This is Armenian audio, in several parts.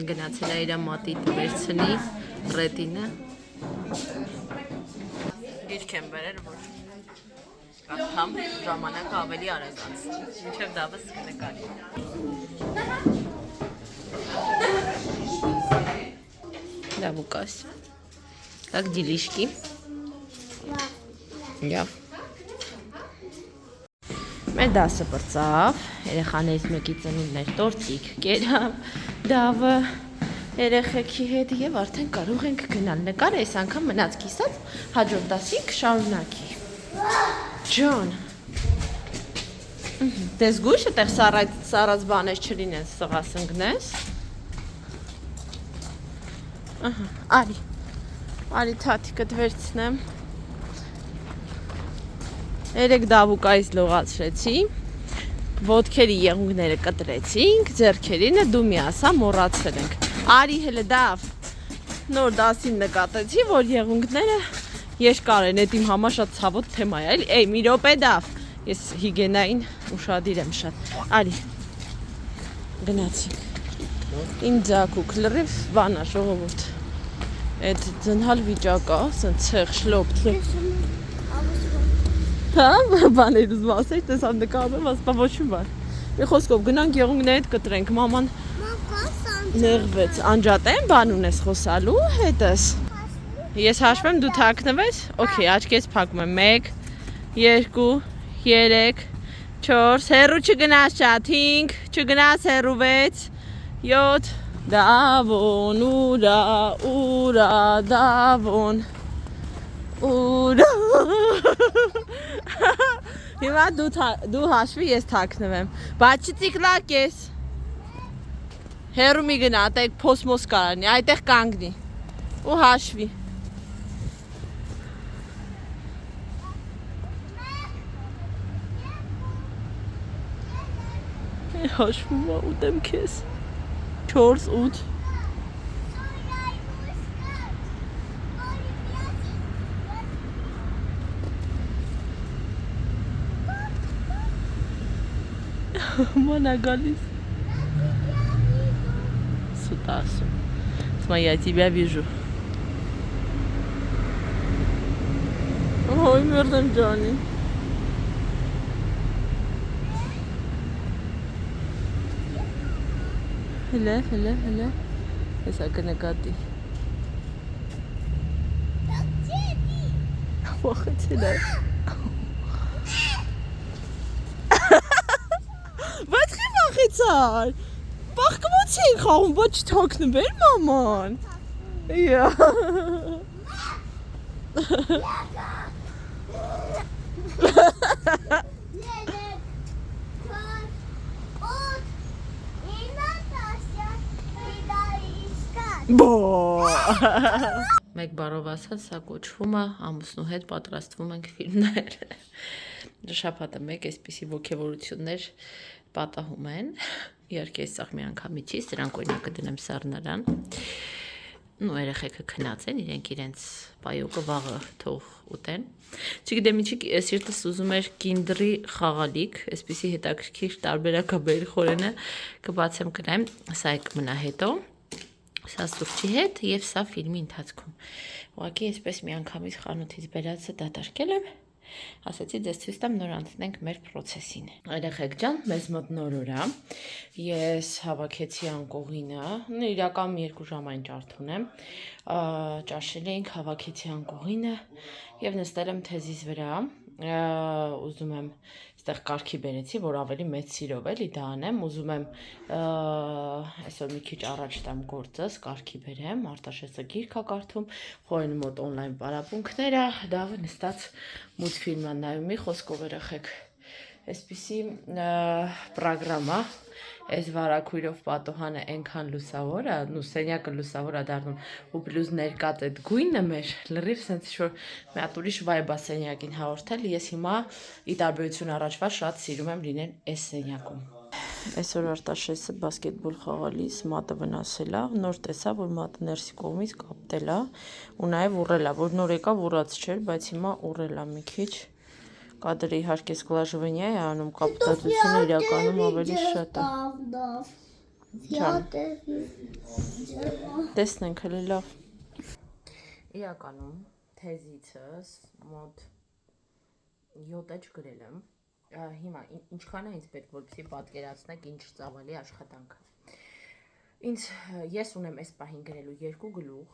Գնացել է իր մատիտ վերցնի ռետինը իրք եմ բերել, որ ատամ ժամանակը ավելի արագանց մինչև դավս կնկարի Դավուկաս Как делишки? Մեր դասը բրծավ, երեխաներից մեկի ծնունդներ տորտիկ կերավ, դավը երեխեքի հետ և արդեն կարող ենք գնալ նկար այս անգամ մնաց կիսած, հաջորդ դասի կշարունակի։ Ջան, դες գույշ էտեղ սարած բանես չլինեն սղասնգնես։ Արի թաթիկըտ վերցնեմ։ Երեք դավուկայից լողացրեցի, ոտքերի եղունգները կտրեցինք, ձեռքերինը դու մի ասա մոռացել ենք։ Արի հելը դավ, նոր դասին նկատեցի, որ եղունգները երկար են, էդ իմ համար շատ ցավոտ թեմա է, էլի, մի րոպե դավ, ես հիգենային ուշադիր եմ շատ, արի, գնացինք, ինձ ձակուկ, լրիվ բանա ժողովուրդ, էդ ձնհալ վիճակա, սն ցեղ, շլոպ, Հա, բաներ ուզում ասել, տեսան նկարում եմ, ասպա ոչ մի բան։ Մի խոսքով գնանք եղունգները հետ կտրենք, մաման նեղվեց, անջատեմ բան ունես խոսալու հետս։ Ես հաշվեմ, դու թաքնվես, օքեյ, աչքես փակում եմ, 1, 2, 3, 4, հեռու չգնաս շատ, 5, չգնաս հեռու 6, 7, դավոն, ուրա, դավոն, ուրա Հիմա դու հաշվի ես թաքնվեմ, բայց չծիկլակ ես, հեռու մի գնա, ատեք փոսմոս կարանի, այդեղ կանգնի, ու հաշվի Հաշվում է ուտեմ քեզ, 4, 8 Мана галис. Сутасу. Смотри, я тебя вижу. Ой, мертвым Джонни. Хеле. Esa que negati. Вахтила. Wat mag het zijn? Wacht, kom op, zien gaan. Wat je talking about, man? Ja. Մեկ բառով ասած, սա կոչվում է ամուսնու հետ պատրաստվում ենք ֆիլմներ։ Շաբաթը մեկ այսպիսի ոգևորություններ պատահում են։ Իհարկե այստեղ մի անգամի չի, սրանք օրինակը դնեմ սառնարան։ Ու երեխեքը քնած են, իրենք իրենց պայոկը վաղը թող ուտեն։ Չգիտեմ ինչի սիրտս ուզում էր կինդրի խաղալիք, այսպիսի հետաքրքիր տարբերակաբեր խորենը կբացեմ կնայեմ, սա է կմնա հետո։ Սա սուրճի հետ և սա ֆիլմի ընթացքում։ Ուղղակի այսպես մի անգամից խանութից բերածը դատարկել եմ, ասեցի ձեզ ցույց տամ նոր անցնենք մեր պրոցեսին։ Երեխեք ջան, մեզ մոտ նոր օր է։ Ես հավաքեցի անկողինը, իրական 2 ժամային ջարդ ունեմ։ Ճաշել էինք, հավաքեցի անկողինը և նստել եմ թեզիս վրա։ Ուզում եմ այստեղ կարգի բերեցի, որ ավելի մեծ սիրով էլի դա անեմ, ուզում եմ այսօր մի քիչ առաջ տամ գործս, կարգի բերեմ, Արտաշեսը գիրք է կարդում, Խորենի մոտ օնլայն պարապմունքներ է, դավը նստած մուլտֆիլմ է նայում, մի խոսքով երեխեք, այսպիսի պրոգրամ է, այս վարակույրով պատոհանը այնքան լուսավոր է, սենյակը լուսավոր է դառնում, ու պլյուս ներկած այդ գույնը մեր լրիվ սենց շոր մի հատ ուրիշ վայբ է սենյակին հաղորդել, ես հիմա ի տարբերություն առաջվա շատ սիրում եմ լինել այս սենյակում։ Այսօր Արտաշեսը բասկետբոլ խաղալիս մատը վնասել է, նոր տեսա, որ մատը ներսի կողմից կապտել է ու նաև ուռել է, որ նոր եկավ ուռած չէր, բայց հիմա ուռել է մի քիչ, Կադրը իհարկե սկլաժվենյա է անում, կապտածությունը իրականում ավելի շատ է։ Տեսնենք հələ լավ։ Իրականում թեզիցս մոտ 7 էջ գրել եմ։ Հիմա ինչքան է ինձ պետք որպեսզի պատկերացնեք ինչ ծավալի աշխատանքը։ Ես ունեմ այս պահին գրելու 2 գլուխ,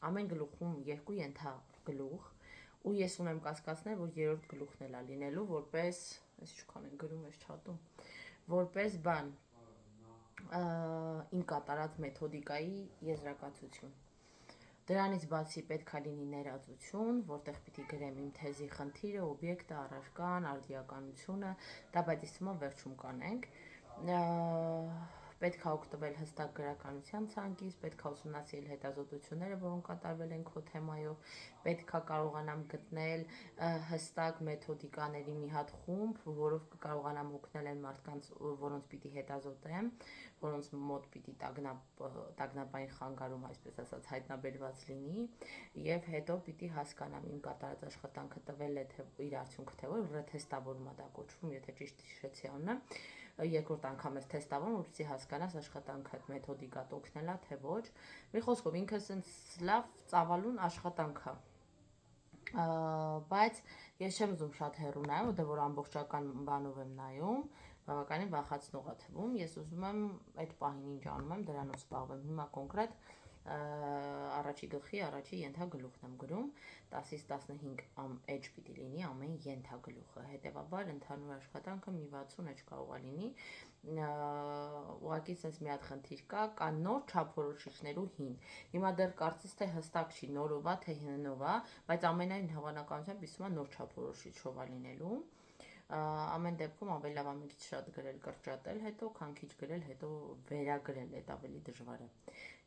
ամեն գլուխում 2 ենթագլուխ, ու ես ունեմ կասկածներ, որ 3-րդ գլուխն էլ է լինելու, որպես, այս ինչքան են գրում այս չաթում, որպես բան, իմ կատարած մեթոդիկայի եզրակացություն։ Դրանից բացի պետք է լինի ներածություն, որտեղ պիտի գրեմ իմ թեզի խնդիրը, օբյեկտը, առարկան, արդիականությունը, դա բայց իսկ հիմա վերջում կանենք։ Պետք է օգտվել հստակ գրականության ցանկից, պետք է ուսումնասիրել հետազոտությունները, որոնք կատարվել են քո թեմայով, պետք է կարողանամ գտնել հստակ մեթոդիկաների մի հատ խումբ, որով կկարողանամ օգնել այն մարդկանց, որոնց պիտի հետազոտեմ, որոնց մոտ պիտի տագնապային խանգարում, այսպես ասած, հայտնաբերված լինի, եւ հետո պիտի հասկանամ իմ կատարած աշխատանքը տվել է թե իր արդյունքը թե որ ռեթեստավորում է դա կոչվում, եթե ճիշտ հիշեցի անունը, երկրորդ անգամ ես թեստավորում, որպեսզի հասկանաս աշխատանքդ մեթոդիկատ օգնել է թե ոչ։ Մի խոսքով ինքը սենց լավ ծավալուն աշխատանք է։ Բայց ես չեմ ուզում շատ հեռու նայեմ, որտեղ որ ամբողջական բանով եմ նայում, բավականին վախացնող է թվում։ Ես ուզում եմ այդ պահին ինչ անում եմ, դրանով զբաղվեմ։ Հիմա կոնկրետ առաջի գլխի առաջի ենթագլուխն եմ գրում, 10-ից 15 էջ պիտի լինի ամեն ենթագլուխը, հետևաբար ընդհանուր աշխատանքը մի 60 էջ կարող է լինի, ուղղակի sense մի հատ խնդիր կա նոր չափորոշիչներու հին, հիմա դեռ կարծես թե հստակ չի նորով է թե հինով է, բայց ամենայն հավանականությամբ իսկույն նոր չափորոշիչով է լինելու, ամեն դեպքում ավելի լավ է մի քիչ շատ գրել կրճատել, հետո քան քիչ գրել, հետո վերագրել, այդ ավելի դժվար է,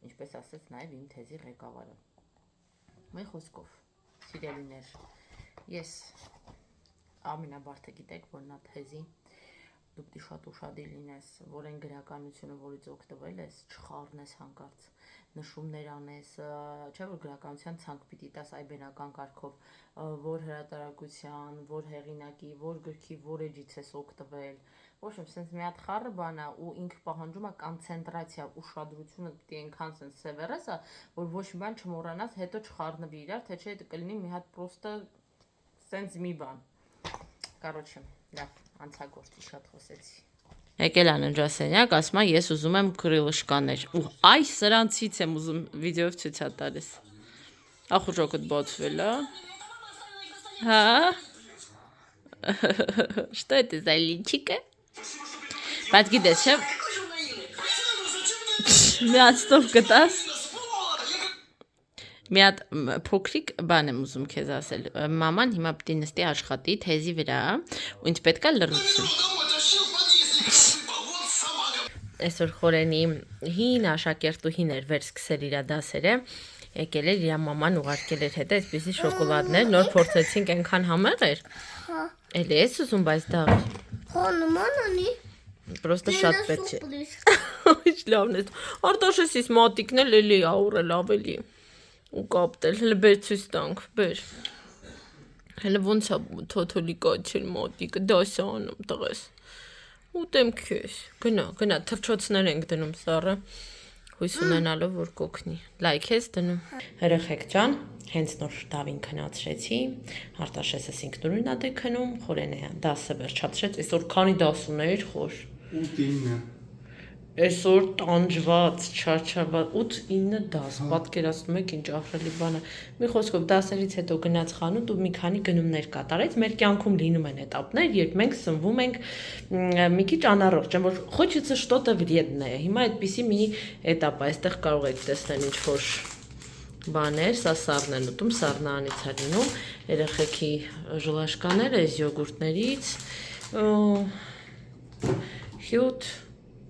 ինչպես ասեց նաև իմ թեզի ղեկավարը։ Մի խոսքով, սիրելիներ, ես ամենաբարդը գիտեք, որ նա թեզի դու պիտի շատ ուշադիր լինես, որ այն գրականությունը, որից օգտվել ես, չխառնես հանկարծ, նշումներ անես, չէ՞ որ գրականության ցանկ պիտի տաս այ բնական կարգով, որ հրատարակության, որ հեղինակի, որ գրքի, որ էջից ես օգտվել, ոչ եմ, սենց մի հատ խառը բան է ու ինքը պահանջում է կոնցենտրացիա, ուշադրությունը պիտի այնքան սենց սևեռես, որ ոչ մի բան չմոռանաս, հետո չխառնվի իրար, թե չէ կլինի մի հատ պրոստը սենց մի բան։ Կարոջը, լավ, անցագործի շատ խոսեցի։ Եկել անջասենյակ, ասում է ես ուզում եմ կրիլշկաներ ու այ սրանցից եմ ուզում վիդեոյով ցույց տալիս։ Ախուժոկդ բացվել է։ Հա? Что это за личико? Բայց գիտես, չէ՞։ Մի հատ ստով գտաս։ Մի հատ փոքրիկ բան եմ ուզում քեզ ասել։ Մաման հիմա պիտի նստի աշխատի թեզի վրա, ու ինձ պետք է լրություն։ Այսօր խորենի հին աշակերտուհին էր վեր սկսել իր դասերը, եկել էր իր մաման ուղարկել էր հետը այսպիսի շոկոլադներ, նոր փորձեցինք, այնքան համեղ էր։ Էլի ես ուզում, բայց դա նման անի։ Պրոստը շատ պետք է։ Ինչ լավն է։ Արտաշես իս մատիկն էլ էլի աուրել ավելի։ Ու կապտել, հələ բեր ցույց տանք, բեր։ Հələ ոնց է թոթոլի կաչել մատիկը, դաս անում տղես։ Ուտեմ քեզ։ Գնա, թրջոցներ ենք դնում սառը։ Հույս ունենալով որ կօգնի։ Լայք ես դնում։ Երեխեք ջան, հենց նոր դավին քնացրեցի։ Արտաշեսս ինքնուրույն է դե քնում, խորենը դասը վերջացրեց։ Այսօր քանի դաս ուներ, խոր։ 8-9։ Այսօր տանջված, չարչարված 8-9 դաս, պատկերացնում եք ինչ ահռելի բան է։ Մի խոսքով դասերից հետո գնաց խանութ ու մի քանի գնումներ կատարեց։ Մեր կյանքում լինում են этаպներ, երբ մենք սնվում ենք մի քիչ անառողջ, որ хочется что-то вредное։ Հիմա այդպիսի մի этап է, այստեղ կարող եք տեսնել ինչ որ բաներ, սա սառն են ուտում, սառնարանից է լինում, երեխեքի ժլաշկաները այս յոգուրտներից, հյութ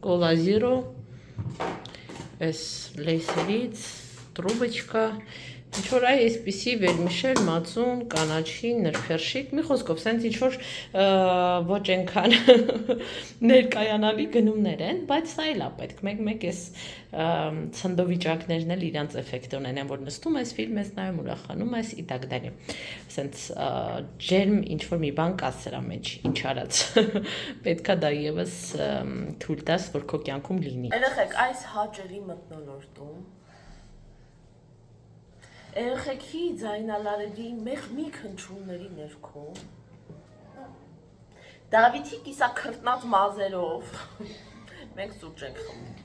Кола Zero, S лейсерից, трубочка, Ինչ-որ այ այսպիսի վերմիշել, մածուն, կանաչի, նրբերշիկ, մի խոսքով, սենց ինչ-որ ոչ ենքան ներկայանալի գնումներ են, բայց սա էլ է պետք, մեկ ես ցնդովիճակներն էլ իրանց էֆեկտ ունեն, որ նստում ես, ֆիլմ ես նայում, ուրախանում ես, ի տակ դալի, սենց ջերմ ինչ-որ մի բան կա սրա մեջ, ինչ արած, պետքա դա եվս թույլ տաս, որ քո կյանքում լինի։ Երեխեք, այս հաճելի մթնոլորտում երեխեքի ձայնալարերի մեխմիկ հնչյունների ներքո Դավիթի կիսաքրտնած մազերով մենք սուրճ ենք խմում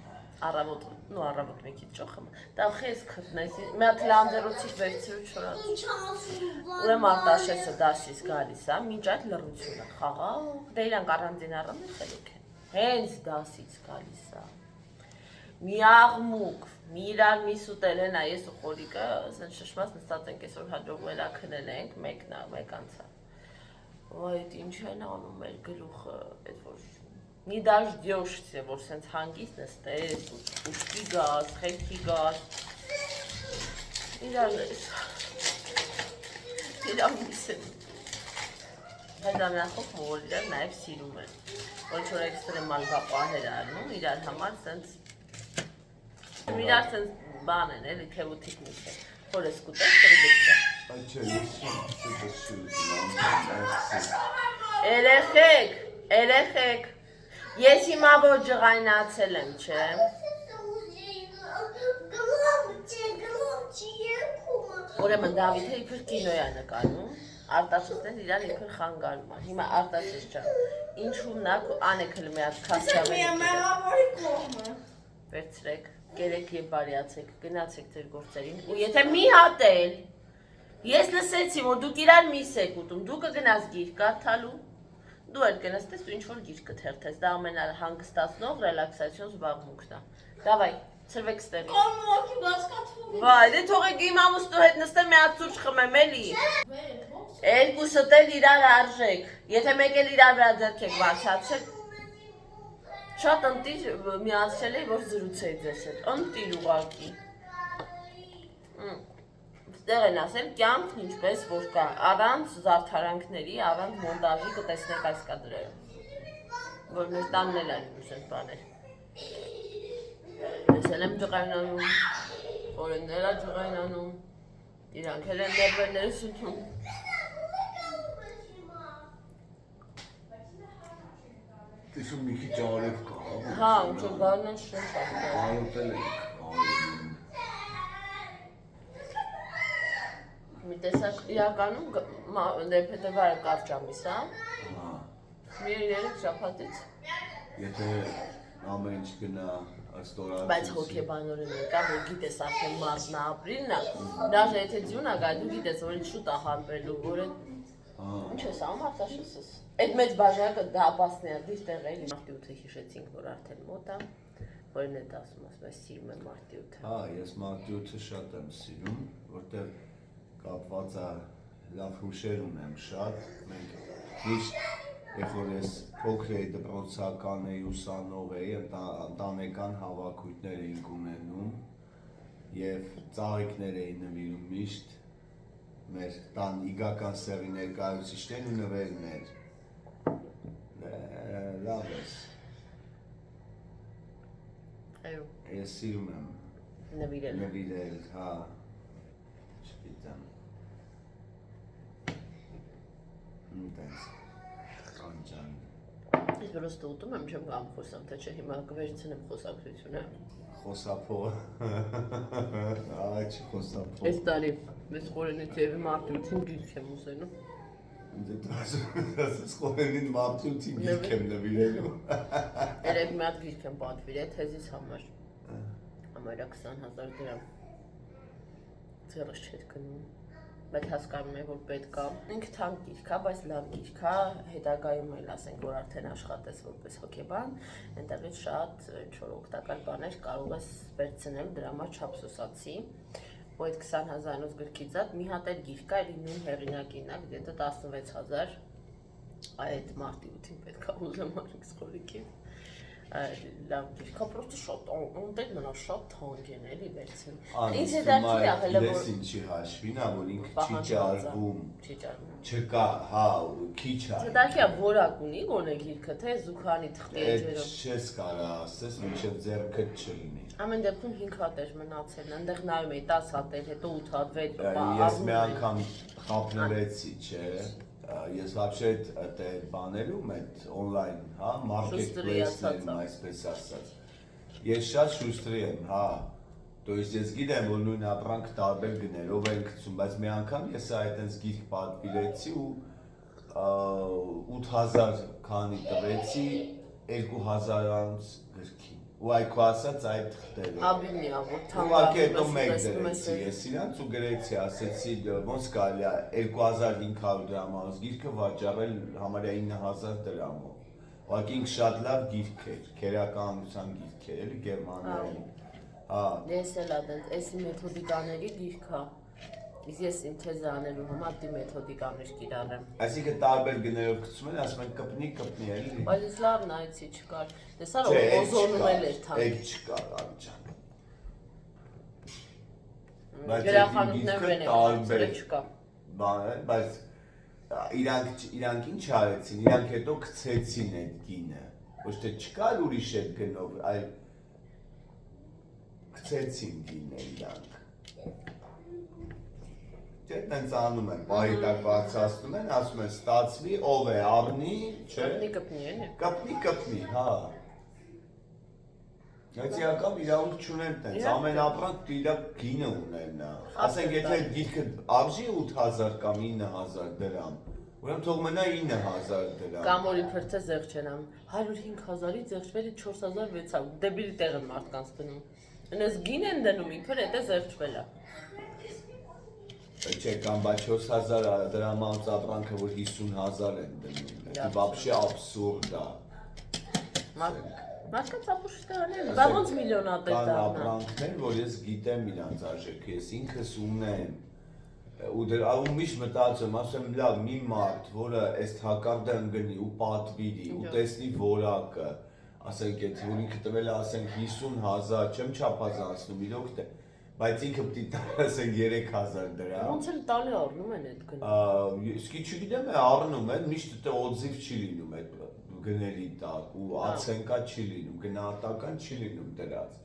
առավոտ մի քիչ ճոխում տավխի ես քրտնես մի հատ լանդերոցից վերցրու չորած ուրեմն Արտաշեսը դասից գալիս է մինչ այդ լռությունը խաղաղ դե իրանք առանձին առանձին խելոք են հենց դասից գալիս է մի աղմուկ մի իրար միս ուտել են ես ու խորիկը ասեն շշմած նստած ենք այսօր հաջողվել է քնել ենք մեկ անցա Ոայ այդ ինչ են անում մեր գլուխը այդ որ մի դաժդյոշ որ սենց հանգիստ նստես ուշքի գաս խելքի գաս իրար միս են Այդ ամենախոք որ իրար նաև սիրում են որ ինչ-որ էքստրեմալ վապահեր անում իրար համար սենց Իրար սենց բան են, էլի թևութիքնիկ է, որ ես կուտես կրդիք է։ Երեխեք, ես հիմա որ ջղայնացել եմ, չէ։ Ուրեմն Դավիթը իբր կինոյա նկարում, Արտաշեսն իրար իբր խանգարում է, հիմա Արտաշես ջան, ինչու նա անեքել մի հատ քասյավերի վերցրեք Գերեք և բարիացեք, գնացեք ձեր գործերին ու եթե մի հատ էլ ես լսեցի, որ դուք իրար միս եք ուտում, դու կգնաս գիրք կարդալու, դու էլ կնստես ու ինչ-որ գիրք կթերթես, դա ամենահանգստացնող ռելաքսացիոն զբաղմունքն է, դավայ, ցրվեք ստեղից Վայ, դե թողեք իմ ամուսնու հետ նստեմ մի հատ սուրճ խմեմ էլի Երկուսդ էլ իրար արժեք, եթե մեկ էլ իրար վրա ձեռք եք վարչացեք Շատ ընտիր միացրել էի, որ զրուցեի ձեզ հետ, ընտիր ուղղակի Ստեղ են ասել, կյանքն ինչպես որ կա, առանց զարդարանքների, առանց մոնտաժի կտեսնեք այս կադրերը Որ մեր տանն էլ են ուզեն բաներ Ես էլ եմ ջղայնանում, օրեններ է ջղայնանում, իրանք էլ են ներվերները սուտում Տեսում մի քիչ արև կա, Հա, ինչ-որ գարնան շնչ է արոտել ենք Մի տեսակ իրականում դեպետևարը կարճ ամիս, հա? Մի 3 շաբաթից Եթե ամեն ինչ գնա ստորացի Բայց հոգեբանորեն եկա, որ գիտես արդեն մարտն ապրիլն է Դաժե եթե ձյուն է գա, դու գիտես, որ ինչ շուտ է համբերելու, որ Ինչ ես անում Արտաշեսս Այդ մեծ բաժակը դա ապասնի է, դիր տեղ էլի Մարտի 8-ը հիշեցինք, որ արդեն մոտ է Որն է դա ասում, ասում ես սիրում եմ Մարտի 8-ը Հա, ես Մարտի 8-ը շատ եմ սիրում, որտեղ կապված է լավ հուշեր ունեմ շատ Մենք միշտ, երբ որ ես փոքր էի դպրոցական էի ուսանող էի, ընտանեկան հավաքույթներ էինք ունենում Եվ ծաղիկներ էի նվիրում միշտ մեր տան իգական սեղի ներկայացուցիչներն ու նվերներ Լավ ես Այո Ես սիրում եմ նվիրել, հա Չգիտեմ Տենց Անջան Ես բրոստը ուտում եմ, չեմ կամ խոսամ, թե չէ հիմա կվերցնեմ խոսակցությունը Խոսափող Ահա չի խոսափող Այս տարի մեզ խորենից եվի Մարտի 8-ին գիրք եմ ուզենում Ասես խորենին Մարտի 8-ին գիրք եմ նվիրելու Երեք մի հատ գիրք եմ պատվիրել թեզիս համար Համարյա 20,000 դրամ Ձեռս չետ գնում Բայց հասկանում եմ, որ պետք է ինքը թանկ գիրք է, բայց լավ գիրք է հետագայում էլ ասենք, որ արդեն աշխատես որպես հոգեբան Այնտեղից շատ ինչ-որ օգտակար բաներ կարող ես վերցնել դրա համար չափսոսացի ու այդ 20,000-ից գրքից այդ մի հատ էլ գիրք կա, էլի նույն հեղինակին է, գետը 16,000 այդ Մարտի 8-ին պետք է ուզեմ արիքս խորիքից լավ գիրքա, պրոստը շատ օնդել մնա շատ թանկ են էլի վերցին։ Ինձ Ինձ հետաքրքիր է հələ որ լեսին չի հաշվին, որ ինքը չի ջարվում, չի ջարվում։ չկա, հա, քիչ է։ Հետաքրքիր է որակ ունի գոնե գիրքը, թե զուգանի թղթի էջերով։ Չես կարա ասես, մինչև ձեռքը չլինի։ Ամեն դեպքում 5 հատ էր մնացել, այնտեղ նայում էի 10 հատ էր, հետո 8 հատ, 6 Ես մի անգամ խափնվեցի, չէ։ Ես вообще այդ բաներում այդ on-line, հա, marketplace-ներում, այսպես ասած։ Ես շատ շուշտրի եմ, հա։ То есть ես գիտեմ, որ նույն ապրանք տարբեր գներով են գցում, բայց մի անգամ ես այդպես գիրք պատվիրեցի ու 8000 քանի տվեցի 2000-անց գրքի։ Ու այքո ասած այդ թղթերը։ Աբինի ա, որ Ուղղակի հետո մեկ դրեցի ես իրանց ու գրեցի, ասեցի ոնց կարելի է 2500 դրամով գիրքը վաճառել համարյա 9000 դրամով։ Ուղղակի ինքը շատ լավ գիրք էր, քերականության գիրք էր, էլի գերմաներեն։ Հա։ Ես էլ ադենց, էս մեթոդիկաների գիրքա։ Իսկ ես իմ թեզանելու համար դի մեթոդիկաներ կիրառեմ։ Այսինքն տարբեր գներով գցում են, ասում են կպնի էլի։ Բայց ես լավ նայեցի չկար։ Տեսա որ օզոնում էլ էր թանկ։ Այդ չկար անջան։ Գրախանութներն են չկա։ Բան է, բայց իրանք ինչ արեցին, իրանք հետո գցեցին այդ գինը։ Ոչ թե չկար ուրիշ այդ գնով, այլ գցեցին գինը իրանք։ Այդտենց անում են, բայ տակ բացացնում են, ասում են ստացվի, ով է առնի, չէ։ Կպնի էլի։ Կպնի, հա։ Այսինքն իրավունք չունեն տենց, ամեն ապրանք դիրա գինը ունենա։ Ասենք եթե այդ գիրքը արժի 8000 կամ 9000 դրամ, ուրեմն թող մնա 9000 դրամ։ Կամ որ իբր թե զեղ չեն անում 105,000-ից զեղչվելի 4600, դեբիլի տեղ են մարդկանց դնում։ Այնպես գին են դնում, իբր հետո զեղչվել է։ Չէ, կամ բա 4000 դրամանց ապրանքը որ 50000 են դնում։ Դա вообще абսուրդ է։ Մարդկանց ապուշտաներ, բա ոնց միլիոնատեր Կան դառնա։ ապրանքներ, որ ես գիտեմ իրանց արժեքը, ես ինքս ունեմ։ Ու դրա միշտ մտածում, ասեմ լավ, մի մարդ, որը այս հակարդը ընկնի ու պատվիրի, ու տեսնի որակը, ասենք եթե որ ինքը տվել է, ասենք 50000, չեմ չափազանցնում, իրոք թե բայց ինքը պիտի ասենք 3000 դրամ։ Ոնց էլ տալի առնում են այդ գնը։ Իսկ չգիտեմ, առնում են, միշտ դա օձիվ չի լինում այդ գների տակ ու ացենկա չի լինում, գնահատական չի լինում դրած։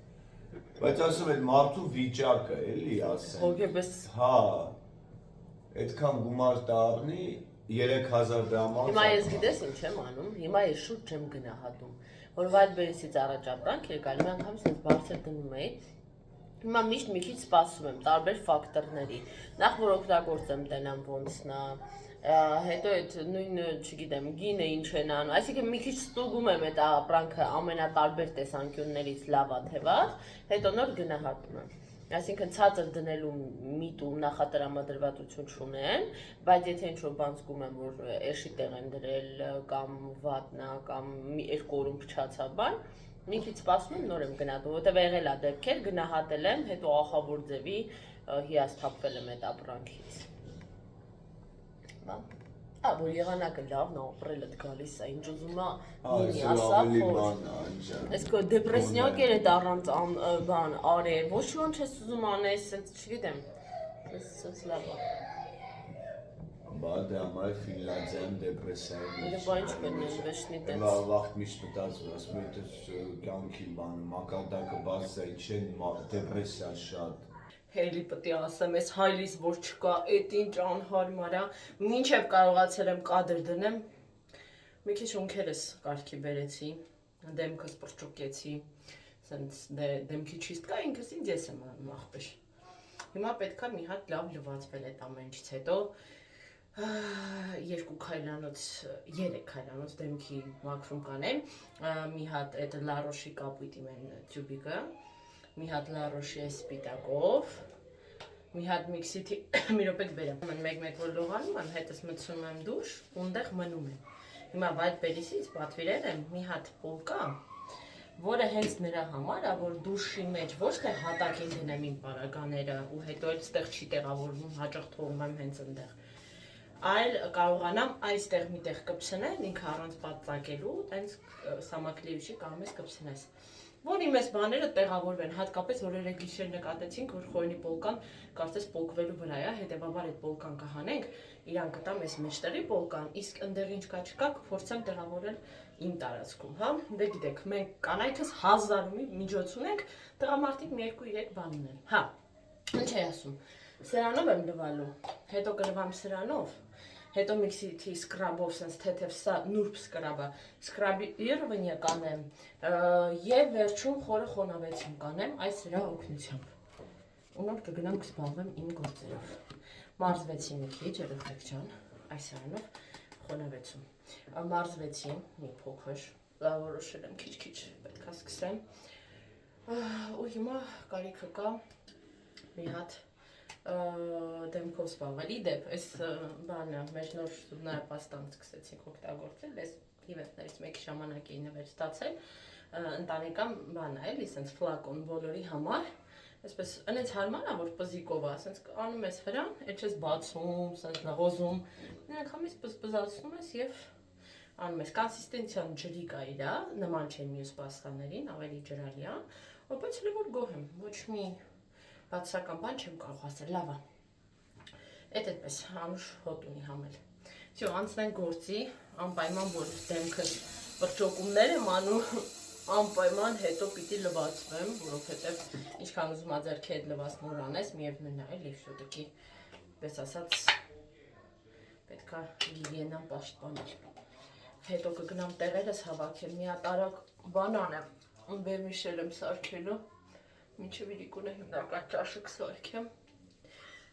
Բայց ասում եմ մարդու վիճակը, էլի ասեմ։ Հոգեպես։ Հա։ Այդքան գումար դառնի 3000 դրամով։ Հիմա ես գիտես ինչ եմ անում, հիմա ես շուտ չեմ գնահատում, որ Wildberries-ից առաջ ապրանք էր գալի, մի անգամ ինձ բարձր դնում էի։ Հիմա միշտ մի քիչ սպասում եմ տարբեր ֆակտորների։ Նախ որ օգտագործեմ տենամ ոնցն է, հետո այդ նույն, չգիտեմ, գինը ինչ են անում, այսինքն մի քիչ ստուգում եմ այդ ապրանքը ամենատարբեր տեսանկյուններից լավա թե վատ, հետո նոր գնահատում եմ։ Այսինքն ցածր դնելու միտ ու նախատրամադրվածություն չունեն, բայց եթե ինչ-որ բան զգում եմ, որ էշի տեղ են դրել կամ վատնա կամ երկու օրում փչացա բան, մի քիչ սպասում եմ, նոր եմ գնահատում, որտեղ եղել է դեպքեր, գնահատել եմ, հետո ախավոր ձևի հիասթափվել եմ այդ ապրանքից։ Որ եղանակը լավն է, ապրելդ գալիս է, ինչ ուզում է լինի, ասա խոր։ Ես քո դեպրեսնյակ էր առանց բան արել, ոչ ոք չես ուզում անես, ասենց չգիտեմ, ասենց լավ է։ Բա դա մայ Ֆինլանդիան դեպրեսիա։ Դե բան չկնեն, վեշնի տենց։ Լավ վաղտ միշտ մտածում, ասում եմ դե կյանքի բանը, մակարդակը բացա, չեն դեպրեսիա շատ։ Հելի պետք է ասեմ, այս հայլիս որ չկա, էդ ինչ անհարմար է, մինչև կարողացել եմ կադր դնեմ, մի քիչ ունքերս կարգի բերեցի, դեմքս պրճուկեցի, սենց դեմքի չիստ կա, ինքս ինձ ես եմ անում աղբեր։ Հիմա պետք է մի հատ լավ լվացվել այդ ամեն ինչից հետո, 2 քայլանոց, 3 քայլանոց դեմքի մաքրում կանեմ, մի հատ այդ La Roche-ի կապույտի մեն տյուբիկը, մի հատ La Roche-ի սպիտակով, մի հատ միքսիթի, մի րոպե բերեմ, մեկ որ լողանում եմ, հետս մտցնում եմ դուշ, ունդեղ մնում եմ։ Հիմա Wildberries-ից պատվիրել եմ մի հատ պոլկա, որը հենց նրա համար է, որ դուշի մեջ ոչ թե հատակին դնեմ իմ պարագաները ու հետո էլ ստեղ չի տեղավորվում, հաճախ թողում եմ հենց ընդեղ։ այլ կարողանամ այստեղ միտեղ կպցնել, ինքը առանց պատծակելու, տենց սամակլեյուշի կարող ես կպցնես։ Որ իմ այս բաները տեղավորվեն, հատկապես որ երեք գիշեր նկատեցինք, որ խոյնի պոլկան կարծես պոկվելու վրա է, հետևաբար այդ պոլկան կհանենք, իրան կտամ այս մեջտեղի պոլկան, իսկ ընդեղ ինչ կա չկա, կփորձեմ տեղավորել իմ տարածքում, հա։ Դե գիտեք, մենք կանայքս 1000-ի միջոց ունենք, տղամարդիկ մի 2-3 բան ունեն։ Հա, ինչ էի ասում։ Սրանով եմ լվալու, հետո կլվամ սրանով, հետո միքսիթի սկրաբով, սենց թեթև սա նուրբ սկրաբը, սկրաբի իրվնյա կանեմ և վերջում խորը խոնավեցում կանեմ այս սրա օգնությամբ։ ու նոր կգնամ կզբաղվեմ իմ գործերով։ Մարզվեցի մի քիչ, երեխեք ջան, այս սրանով խոնավեցում։ Մարզվեցի մի փոքր, որոշել եմ քիչ-քիչ պետք է սկսեմ։ Ու հիմա կարիքը կա մի հատ դեմքով զբաղվել։ Իդեպ, այս բանը մեր նոր զուբնայ պաստան սկսեցինք օգտագործել, այս իվենտներից մեկի ժամանակ էի նվեր ստացել, ընտանեկան բան է, էլի, սենց ֆլակոն բոլորի համար, այսպես ընեց հարմար է, որ պզիկով է, սենց անում ես վրան, այդ չես բացում, սենց լղոզում, նրանք համից պզպզացնում ես և անում ես, կոնսիստենցիան ջրի կա իրա, նման չեն մյուս պաստաներին, ավելի ջրալի է, բայց հլի որ գոհ եմ, ոչ մի բացական բան չեմ կարող ասել, լավ է։ Այդպես անուշ հոտ ունի համել։ Всё, անցնենք գործի, անպայման որ դեմքս բրճոկումներ եմ անում, անպայման հետո պիտի լվացվեմ, որովհետև ինչքան ուզում ա ձեռքի հետ լվաց նոր անես, միևնույն է, էլի շուտիկի, պես ասած, պետք է գիգիենան պաշտպանել։ Հետո կգնամ տեղերս հավաքեմ, մի հատ արագ բան անեմ, վերմիշել եմ սարքելու, մինչև իրիկունը հիմնական ճաշը կսարքեմ,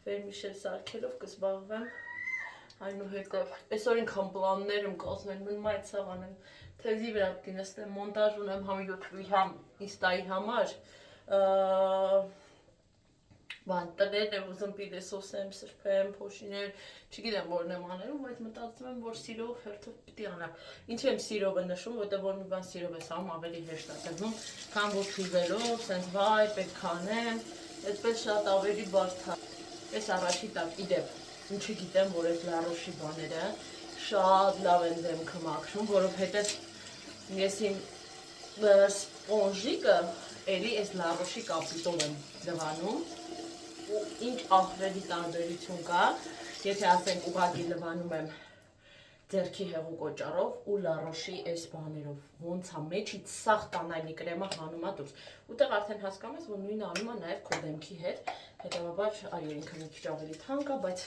վերմիշել սարքելով կզբաղվեմ, այնուհետև, այսօր ինքան պլաններ եմ կազմել, մնում այդ սաղան եմ, թեզի վրա կինստեմ, մոնտաժ ունեմ համ յութուբի, համ ինստայի համար, բան տներ եմ ուզում պիլեսոսեմ, սրբեմ, փոշիներ, չգիտեմ որն եմ աներում, բայց մտածում եմ, որ սիրով հերթով պիտի անեմ։ Ինչ եմ սիրով է նշում, որտեղ որ մի բան սիրով ես անում, ավելի հեշտ է տվում, քան որ թույվելով, սենց վայ, պետք է անեմ, այդպես շատ ավելի բարդ է։ Այս առաջի տակ, իդեպ, ինչի գիտեմ, որ այս լարոշի բաները շատ լավ են դեմքը մաքրում, որովհետև ես իմ սպոնժիկը էլի այս լարոշի կապիտով եմ լվանում, ու ինչ ահռելի տարբերություն կա, եթե ասենք ուղղակի լվանում եմ ձեռքի հեղուկ օճառով ու լարոշի այս բաներով, ոնց է մեջից սաղ կանայնի կրեմը հանում է դուրս, ուտեղ արդեն հասկանում ես, որ նույնը անում է նաև քո դեմքի հետ, հետևաբար այո ինքը մի քիչ ավելի թանկ է, բայց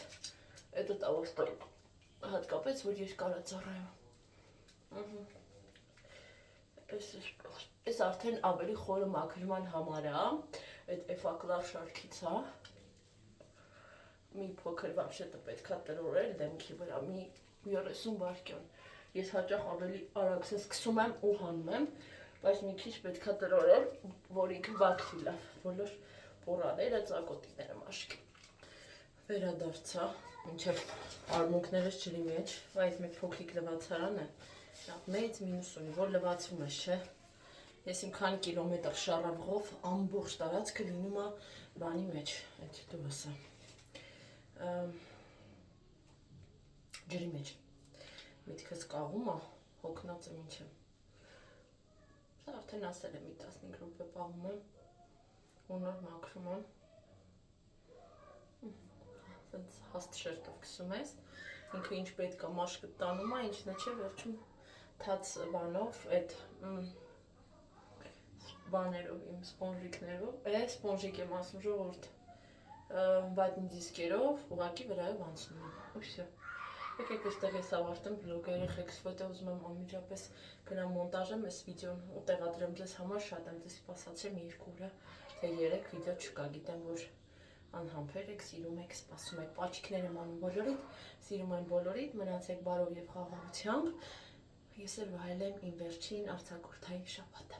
էդը տավոստոյ, հատկապես որ երկար է ծառայում։ Այս արդեն ավելի խորը մաքրման համար է, այդ էֆակլար շարքից է, մի փոքր վարշետը պետք է տրորել դեմքի վրա, մի 30 վայրկյան, ես հաճախ ավելի արագ սկսում եմ ու հանում եմ, բայց մի քիչ պետք է տրորել, որ ինքը վաքսի լավ, բոլոր պորաները, ծակոտիները մաշկի։ Վերադարձա, մինչև արմունքներս ջրի մեջ, այս մեկ փոքրիկ լվացարան է, մեծ մինուս ունի, որ լվացվում ես, չէ։ Ես իմ քանի կիլոմետր շարավղով ամբողջ տարածքը լինում է բանի մեջ, այդ դուրս է, ջրի մեջ, միտքս կաղում է, հոգնածը ինչ է, սա արդեն ասել եմ, մի 15 րոպե պահում եմ, ու նոր մաքրում եմ, սենց հաստ շերտով կսում ես, ինքը ինչ պետք է մաշկը տանում է, ինչն է չէ, վերջում թաց բանով, այդ բաներով, իմ սպոնժիկներով, սպոնժիկ եմ ասում ժողորդ, վայտնի դիսկերով, ուղակի վրայով անցնում եմ, ու վсё։ Եկեք այստեղ ես ավարտեմ վլոգը, երեխեքս, որտեղ ուզում եմ անմիջապես գնամ մոնտաժեմ այս վիդեոն ու տեղադրեմ ձեզ համար, շատ եմ ձեզ սպասացրեմ 2 օր, թե 3 վիդեո չկա, գիտեմ, որ անհամբեր եք, սիրում եք, սպասում եք, պաչիկներ եմ անում բոլորիդ, սիրում եմ բոլորիդ, մնացեք բարով և խաղաղությամբ, ես էլ վայելեմ իմ վերջին արձակուրդային շաբաթը։